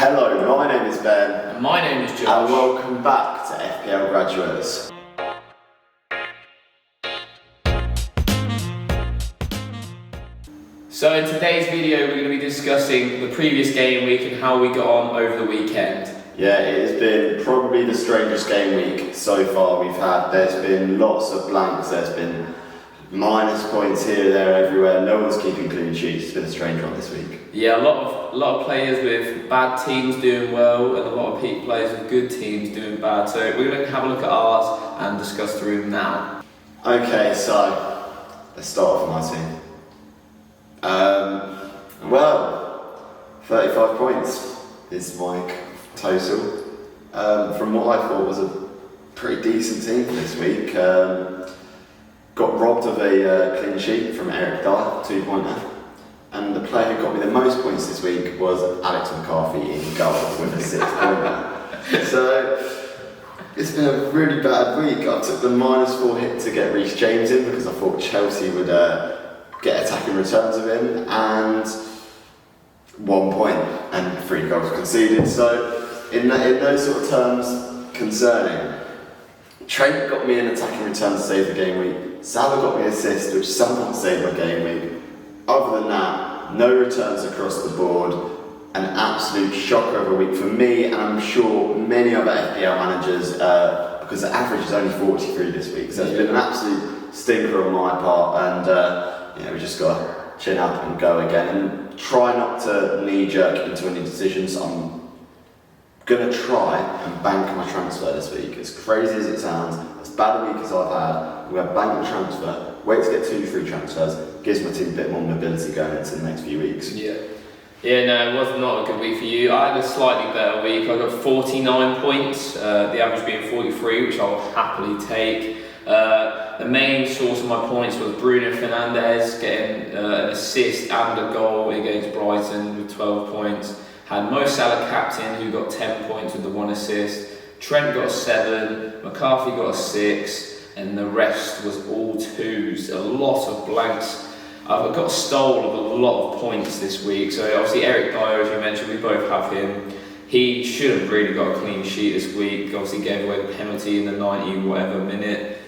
Hello, my name is Ben. And my name is Josh. And welcome back to FPL Graduates. So in today's video we're going to be discussing the previous game week and how we got on over the weekend. Yeah, it has been probably the strangest game week so far we've had. There's been lots of blanks, there's been minus points here, there, everywhere. No one's keeping clean sheets. It's been a strange one this week. Yeah, a lot of players with bad teams doing well and a lot of players with good teams doing bad. So we're going to have a look at ours and discuss through them now. Okay, so let's start off with my team. Well, 35 points is my total. From what I thought was a pretty decent team for this week. Got robbed of a clean sheet from Eric Dyer, 2-pointer. And the player who got me the most points this week was Alex McCarthy in goal with a 6-pointer. So it's been a really bad week. I took the -4 hit to get Reece James in because I thought Chelsea would get attacking returns of him, and 1 point and 3 goals conceded. So in those sort of terms, concerning. Trent got me an attacking return to save the game week. Salah got me an assist, which somewhat saved my game week. Other than that, no returns across the board. An absolute shocker of a week for me, and I'm sure many other FPL managers, because the average is only 43 this week. So it's been an absolute stinker on my part, and we just got to chin up and go again and try not to knee-jerk into any decisions. I'm going to try and bank my transfer this week. As crazy as it sounds, as bad a week as I've had, I'm going to bank the transfer, wait to get 2 free transfers, gives my team a bit more mobility going into the next few weeks. Yeah, no, it was not a good week for you. I had a slightly better week. I got 49 points, the average being 43, which I'll happily take. The main source of my points was Bruno Fernandes getting an assist and a goal against Brighton with 12 points. Had Mo Salah captain, who got 10 points with the 1 assist. Trent got a 7, McCarthy got a 6, and the rest was all 2s. A lot of blanks. I've got a stole of a lot of points this week. So obviously Eric Dyer, as you mentioned, we both have him. He should have really got a clean sheet this week. Obviously gave away the penalty in the 90 whatever minute.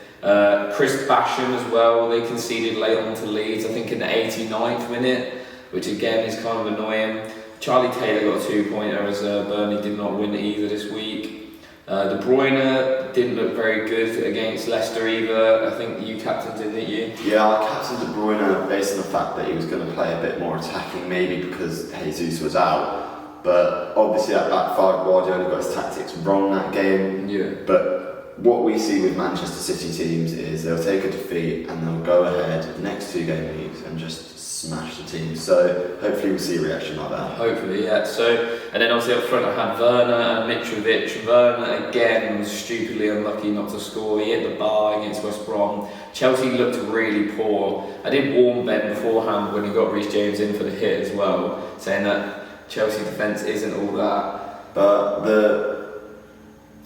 Chris Basham as well, they conceded late on to Leeds, I think in the 89th minute, which again is kind of annoying. Charlie Taylor got a 2-pointer as Burnley did not win either this week. De Bruyne didn't look very good against Leicester either. I think you captained him, didn't you? Yeah, I captained De Bruyne based on the fact that he was going to play a bit more attacking, maybe because Jesus was out. But obviously that backfired. Guardiola got his tactics wrong that game. Yeah. But what we see with Manchester City teams is they'll take a defeat and they'll go ahead the next 2 game weeks and just smash the team. So hopefully we'll see a reaction like that. Hopefully, yeah. So, and then obviously up front I had Werner and Mitrovic. Werner again was stupidly unlucky not to score. He hit the bar against West Brom. Chelsea looked really poor. I did warn Ben beforehand when he got Reece James in for the hit as well, saying that Chelsea defence isn't all that. But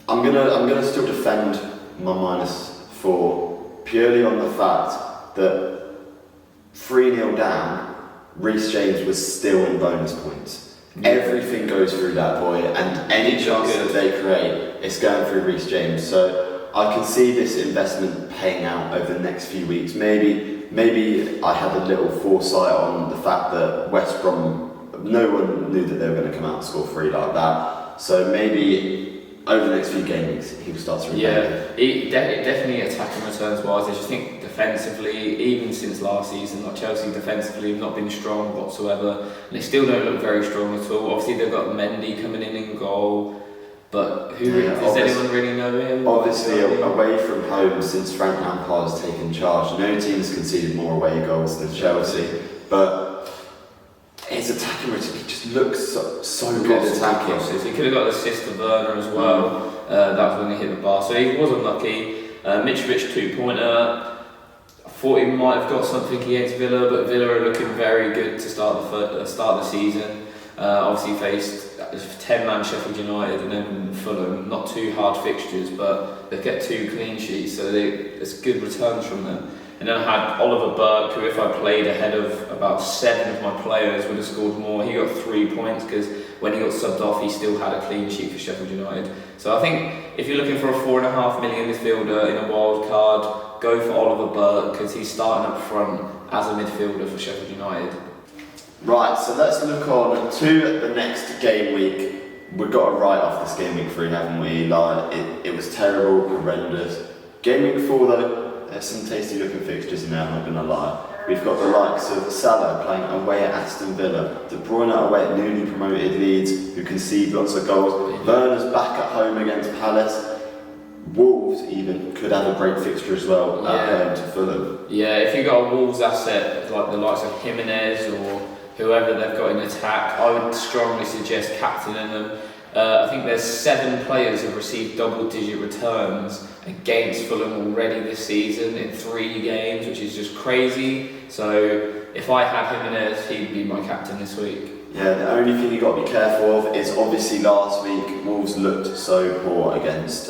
I'm gonna still defend my -4 purely on the fact that 3-0 down, Reece James was still in bonus points. Yeah. Everything goes through that boy, and any chance that they create, it's going through Reece James. So I can see this investment paying out over the next few weeks. Maybe I had a little foresight on the fact that West Brom, no one knew that they were going to come out and score 3 like that. So maybe over the next few game weeks, he will start to rebound. Yeah, definitely attacking returns wise. I just think defensively, even since last season, like Chelsea defensively have not been strong whatsoever, and they still don't look very strong at all. Obviously, they've got Mendy coming in goal, but does anyone really know him? Obviously, away from home, since Frank Lampard has taken charge, no team has conceded more away goals than Chelsea, but his attacking return, he just looks so good attacking. He could have got an assist to Werner as well. That was when he hit the bar, so he was unlucky. Mitrovic 2-pointer. I thought he might have got something against Villa, but Villa are looking very good to start the season. Obviously faced 10-man Sheffield United and then Fulham. Not too hard fixtures, but they get 2 clean sheets, so it's good returns from them. And then I had Oliver Burke, who if I played ahead of about 7 of my players would have scored more. He got 3 points because when he got subbed off, he still had a clean sheet for Sheffield United. So I think if you're looking for a £4.5 million midfielder in a wild card, go for Oliver Burke, because he's starting up front as a midfielder for Sheffield United. Right, so let's look on to the next game week. We've got to write off this game week 3, haven't we? Like, it was terrible, horrendous. Game week 4 though, there's some tasty looking fixtures in there, I'm not going to lie. We've got the likes of Salah playing away at Aston Villa, De Bruyne away at newly promoted Leeds, who concede lots of goals. Werner's back at home against Palace. Wolves even could have a great fixture as well at home to Fulham. Yeah, if you've got a Wolves asset like the likes of Jimenez or whoever they've got in attack, I would strongly suggest captaining them. I think there's 7 players who have received double-digit returns against Fulham already this season in 3 games, which is just crazy. So if I had Jimenez, he'd be my captain this week. Yeah, the only thing you've got to be careful of is obviously last week Wolves looked so poor against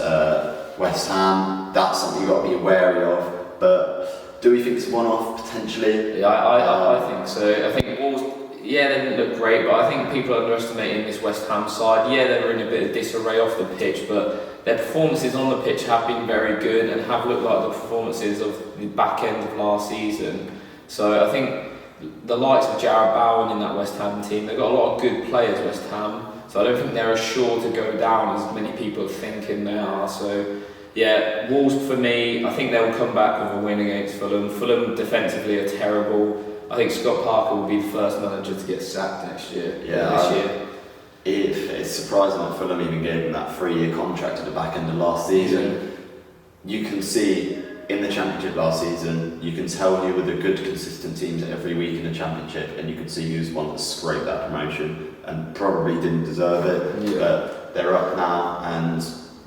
West Ham. That's something you've got to be wary of. But do we think it's one-off potentially? Yeah, I think so. I think Wolves, yeah, they didn't look great, but I think people are underestimating this West Ham side. Yeah, they were in a bit of disarray off the pitch, but their performances on the pitch have been very good and have looked like the performances of the back end of last season. So I think the likes of Jarrod Bowen in that West Ham team, they've got a lot of good players, West Ham. So I don't think they're as sure to go down as many people are thinking they are. So yeah, Wolves for me, I think they'll come back with a win against Fulham. Fulham defensively are terrible. I think Scott Parker will be the first manager to get sacked next year. This year. It's surprising that Fulham even gave him that 3-year contract at the back end of last season. You can see in the Championship last season, you can tell who were the good consistent teams every week in the Championship, and you can see who's one that scraped that promotion and probably didn't deserve it. Yeah. But they're up now and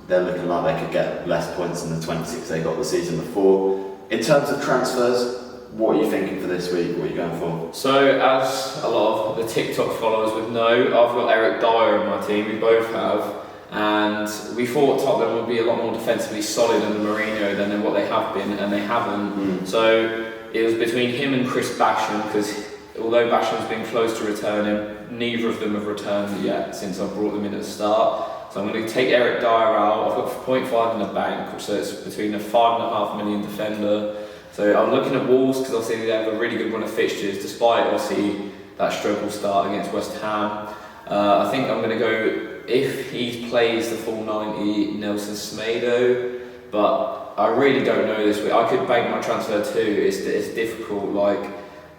they're looking like they could get less points than the 26 they got the season before. In terms of transfers, what are you thinking for this week? What are you going for? So, as a lot of the TikTok followers would know, I've got Eric Dyer in my team, we both have, and we thought Tottenham would be a lot more defensively solid under Mourinho than what they have been, and they haven't. So, it was between him and Chris Basham, because although Basham's been close to returning, neither of them have returned yet since I brought them in at the start. So I'm going to take Eric Dyer out. I've got 0.5 in the bank, so it's between a £5.5 million defender. So I'm looking at Wolves because obviously they have a really good run of fixtures, despite obviously that struggle start against West Ham. I think I'm going to go, if he plays the full 90, Nelson Semedo, but I really don't know this week. I could bank my transfer too. It's difficult. Like,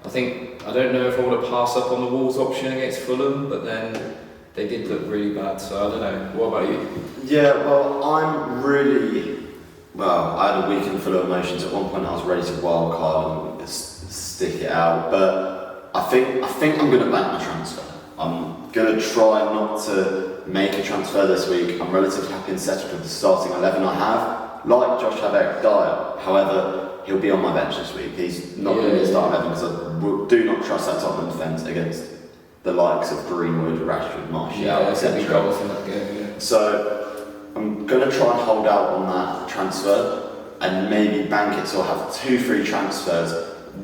I don't know if I want to pass up on the Wolves option against Fulham, but then they did look really bad. So I don't know. What about you? Yeah, well, I had a weekend full of emotions. At one point, I was ready to wildcard and stick it out. But I think I'm going to bank my transfer. I'm going to try not to make a transfer this week. I'm relatively happy and settled with the starting 11 I have. Like Josh, I have Eric Dyer. However, he'll be on my bench this week. He's not going to be a starting 11 because I do not trust that Tottenham defence against the likes of Greenwood, Rashford, Martial, etc. So I'm going to try and hold out on that transfer and maybe bank it, so I'll have 2 free transfers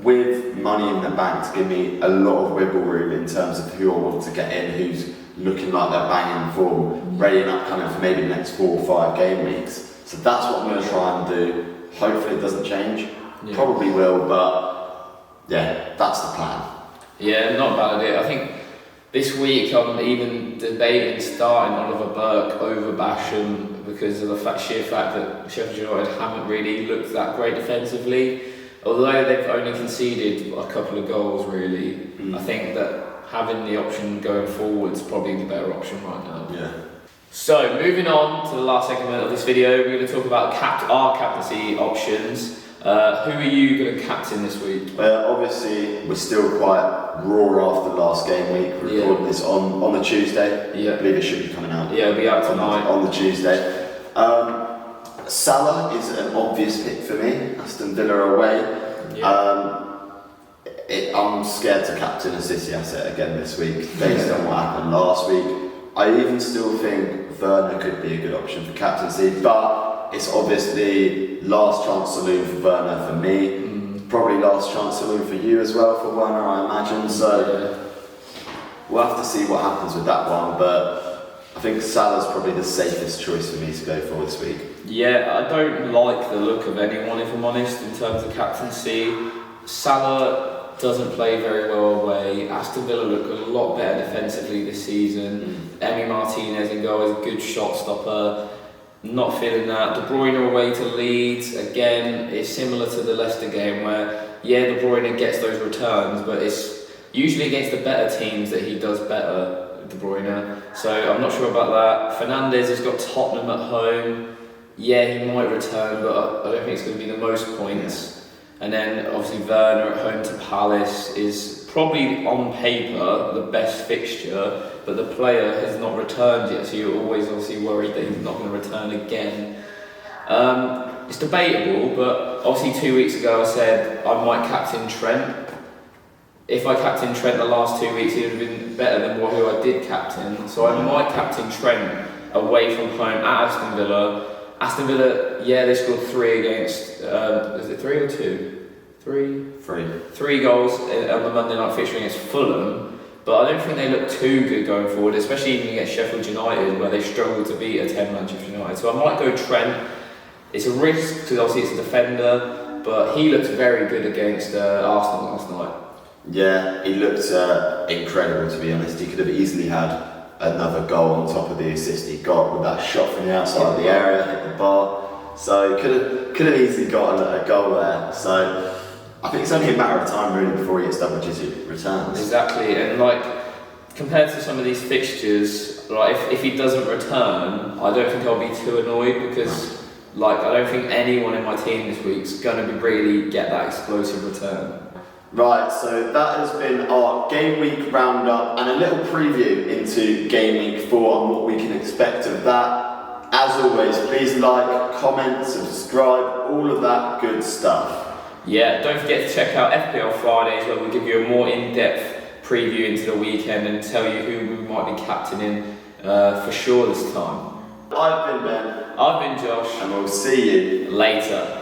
with money in the bank to give me a lot of wiggle room in terms of who I want to get in, who's looking like they're banging form, readying up kind of for maybe the next 4 or 5 game weeks. So that's what I'm going to try and do. Hopefully it doesn't change. Probably will, but yeah, that's the plan. Yeah, not a bad idea. I think this week I'm even debating starting Oliver Burke over Basham because of the sheer fact that Sheffield United haven't really looked that great defensively. Although they've only conceded a couple of goals really, I think that having the option going forward is probably the better option right now. Yeah. So moving on to the last segment of this video, we're going to talk about our captaincy options. Who are you going to captain this week? Obviously, we're still quite raw after last game week. We're recording this on the Tuesday. Yeah. I believe it should be coming out. Yeah, it'll be out tonight. On the Tuesday. Salah is an obvious pick for me. Aston Villa away. Yeah. I'm scared to captain a City asset again this week based on what happened last week. I even still think Werner could be a good option for captaincy, but it's obviously last chance saloon for Werner for me. Probably last chance saloon for you as well for Werner, I imagine. So we'll have to see what happens with that one. But I think Salah's probably the safest choice for me to go for this week. Yeah, I don't like the look of anyone, if I'm honest, in terms of captaincy. Salah doesn't play very well away. Aston Villa look a lot better defensively this season. Emi Martinez in goal is a good shot stopper. Not feeling that. De Bruyne away to Leeds, again, it's similar to the Leicester game where, yeah, De Bruyne gets those returns, but it's usually against the better teams that he does better, De Bruyne. So I'm not sure about that. Fernandes has got Tottenham at home. Yeah, he might return, but I don't think it's going to be the most points. And then obviously Werner at home to Palace is probably on paper the best fixture, but the player has not returned yet, so you're always obviously worried that he's not going to return again. It's debatable, but obviously 2 weeks ago I said I might captain Trent. If I captained Trent the last 2 weeks, he would have been better than who I did captain. So I might captain Trent away from home at Aston Villa. Aston Villa, yeah, they scored 3 against, is it 3 or 2? 3? 3 goals on the Monday night fixture against Fulham, but I don't think they look too good going forward, especially even against Sheffield United, where they struggled to beat a 10 Manchester United. So I might go Trent. It's a risk, because obviously it's a defender, but he looked very good against Arsenal last night. Yeah, he looked incredible, to be honest. He could have easily had another goal on top of the assist he got with that shot from the outside of the area, hit the bar. So could have easily got a goal there. So I think it's only a matter of time really before he gets double-digit returns. Exactly, and compared to some of these fixtures, if he doesn't return, I don't think I'll be too annoyed because I don't think anyone in my team this week's going to really get that explosive return. Right, so that has been our Game Week roundup and a little preview into Game Week 4 and what we can expect of that. As always, please like, comment, subscribe, all of that good stuff. Yeah, don't forget to check out FPL Fridays where we'll give you a more in-depth preview into the weekend and tell you who we might be captaining for sure this time. I've been Ben. I've been Josh. And we'll see you later.